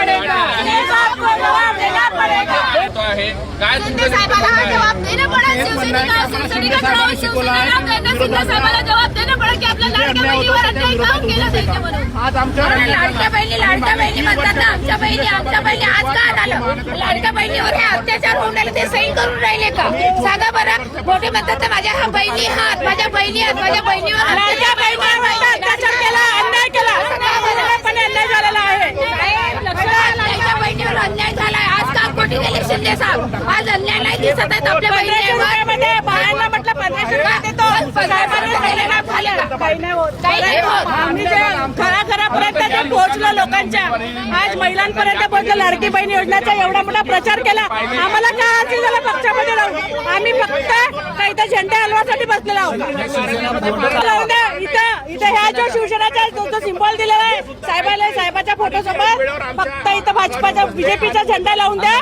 पड़ेगा, आपको जवाब देना पड़ेगा। काय शिंदे साहेबाला हा जवाब देना पडेल। शिवसैनिक साहेबाला जवाब देना पडेल की आपल्या लाडक्या बहिणीवर अन्याय काम केला जायचं म्हणून। आज आमच्या लाडक्या बहिणी म्हणतात ना, आमच्या बहिणी आज का झालं? लाडक्या बहिणीवर हे अत्याचार होऊन राहिले, ते सही करून राहिले का? सांगा बरं. मोठे म्हणतात माझ्या हा बहिणी हात, माझ्या बहिणी हात, माझ्या बहिणीवर लाडक्या बहिणीवर अत्याचार केला, अन्याय केला, पण अन्याय झालेला आहे। लाडक्या बहिणीवर अन्याय झालाय। आज का कोटी गेले शिंदे साहेब? आज अन्याय नाही दिसत आहेत आपल्या बहिणीवर। बायांना म्हटलं 1500 रुपये देतो, साहेबांनी दिले नाही, झाले काही नाही होत। आम्ही जे घराघरापर्यंत जे पोहोचलो लोकांच्या, आज महिलांपर्यंत पोहोचलो, लाडकी बहीण योजनेचा एवढा मोठा प्रचार केला। आम्हाला काय अर्थ झाला पक्षामध्ये राहून? आम्ही फक्त काही तर झेंडे हलवासाठी बसलेलो आहोत। इथं ह्या जो शिवसेनेचा जो सिंबॉल दिलेला आहे साहेबाच्या फोटो समोर, फक्त इथं भाजपाचा बीजेपीचा झेंडा लावून द्या।